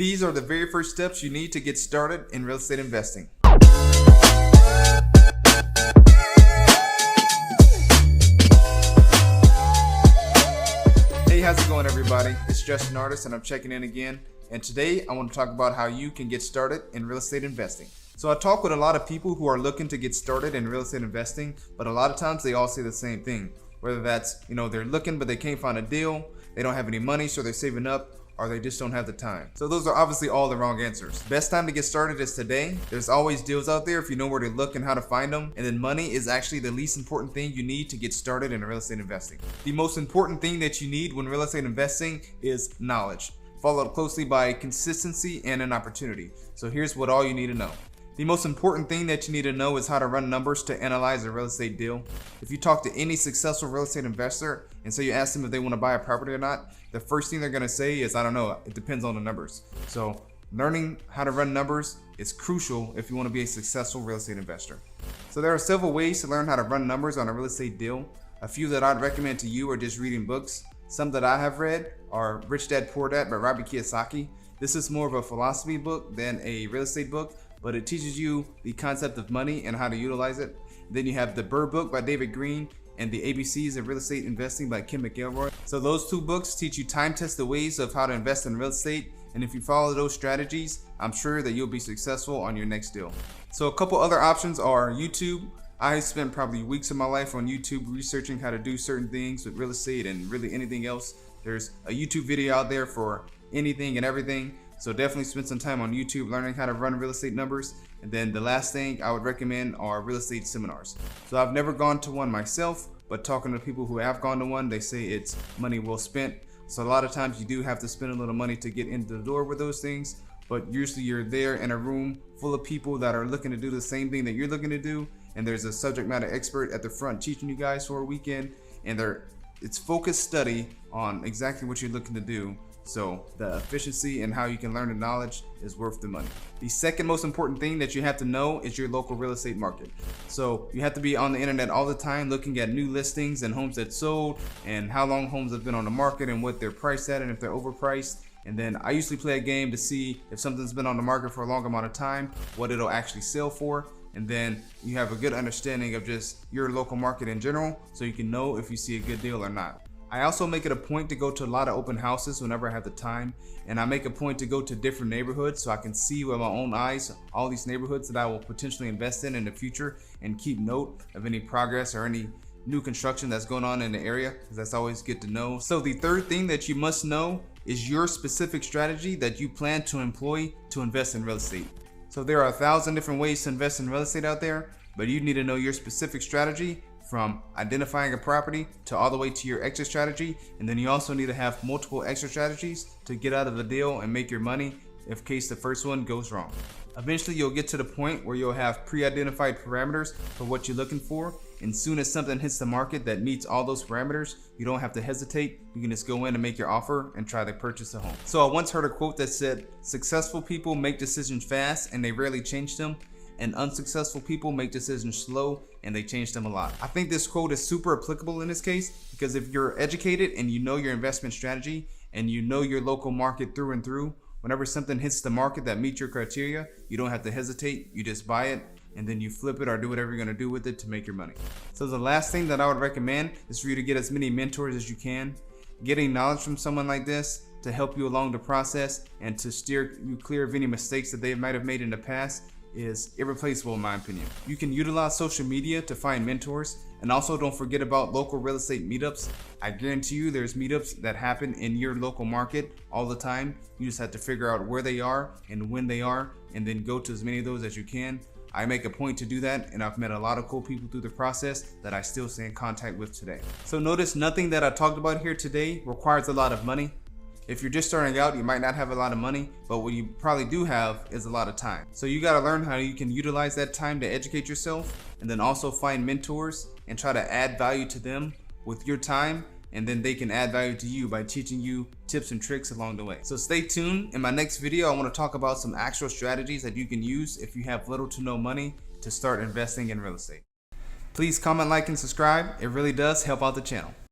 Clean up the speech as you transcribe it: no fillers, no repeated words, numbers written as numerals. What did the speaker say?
These are the very first steps you need to get started in real estate investing. Hey, how's it going, everybody? It's Justin Artist and I'm checking in again. And today I want to talk about how you can get started in real estate investing. So I talk with a lot of people who are looking to get started in real estate investing, but a lot of times they all say the same thing. Whether that's, they're looking but they can't find a deal, they don't have any money so they're saving up, or they just don't have the time. So those are obviously all the wrong answers. Best time to get started is today. There's always deals out there if you know where to look and how to find them. And then money is actually the least important thing you need to get started in real estate investing. The most important thing that you need when real estate investing is knowledge, followed closely by consistency and an opportunity. So here's what all you need to know. The most important thing that you need to know is how to run numbers to analyze a real estate deal. If you talk to any successful real estate investor and so you ask them if they want to buy a property or not, the first thing they're going to say is, I don't know, it depends on the numbers. So learning how to run numbers is crucial if you want to be a successful real estate investor. So there are several ways to learn how to run numbers on a real estate deal. A few that I'd recommend to you are just reading books. Some that I have read are Rich Dad Poor Dad by Robert Kiyosaki. This is more of a philosophy book than a real estate book, but it teaches you the concept of money and how to utilize it. Then you have the BRRRR book by David Green and the ABCs of Real Estate Investing by Kim McElroy. So those two books teach you time-tested ways of how to invest in real estate. And if you follow those strategies, I'm sure that you'll be successful on your next deal. So a couple other options are YouTube. I spent probably weeks of my life on YouTube researching how to do certain things with real estate and really anything else. There's a YouTube video out there for anything and everything. So definitely spend some time on YouTube learning how to run real estate numbers. And then the last thing I would recommend are real estate seminars. So I've never gone to one myself, but talking to people who have gone to one, they say it's money well spent. So a lot of times you do have to spend a little money to get into the door with those things, but usually you're there in a room full of people that are looking to do the same thing that you're looking to do. And there's a subject matter expert at the front teaching you guys for a weekend, and it's focused study on exactly what you're looking to do. So the efficiency and how you can learn the knowledge is worth the money. The second most important thing that you have to know is your local real estate market. So you have to be on the internet all the time looking at new listings and homes that sold and how long homes have been on the market and what they're priced at and if they're overpriced. And then I usually play a game to see if something's been on the market for a long amount of time, what it'll actually sell for. And then you have a good understanding of just your local market in general so you can know if you see a good deal or not. I also make it a point to go to a lot of open houses whenever I have the time, and I make a point to go to different neighborhoods so I can see with my own eyes all these neighborhoods that I will potentially invest in the future and keep note of any progress or any new construction that's going on in the area, because that's always good to know. So the third thing that you must know is your specific strategy that you plan to employ to invest in real estate. So there are 1,000 different ways to invest in real estate out there, but you need to know your specific strategy, from identifying a property to all the way to your exit strategy. And then you also need to have multiple exit strategies to get out of the deal and make your money if case the first one goes wrong. Eventually you'll get to the point where you'll have pre-identified parameters for what you're looking for, and soon as something hits the market that meets all those parameters, you don't have to hesitate. You can just go in and make your offer and try to purchase a home. So I once heard a quote that said, "Successful people make decisions fast and they rarely change them, and unsuccessful people make decisions slow and they change them a lot." I think this quote is super applicable in this case, because if you're educated and you know your investment strategy and you know your local market through and through, whenever something hits the market that meets your criteria, you don't have to hesitate. You just buy it and then you flip it or do whatever you're gonna do with it to make your money. So the last thing that I would recommend is for you to get as many mentors as you can. Getting knowledge from someone like this to help you along the process and to steer you clear of any mistakes that they might have made in the past is irreplaceable in my opinion. You can utilize social media to find mentors, and also don't forget about local real estate meetups. I guarantee you there's meetups that happen in your local market all the time. You just have to figure out where they are and when they are, and then go to as many of those as you can. I make a point to do that, and I've met a lot of cool people through the process that I still stay in contact with today. So notice nothing that I talked about here today requires a lot of money. If you're just starting out, you might not have a lot of money, but what you probably do have is a lot of time. So you got to learn how you can utilize that time to educate yourself, and then also find mentors and try to add value to them with your time, and then they can add value to you by teaching you tips and tricks along the way. So stay tuned. In my next video, I want to talk about some actual strategies that you can use if you have little to no money to start investing in real estate. Please comment, like, and subscribe. It really does help out the channel.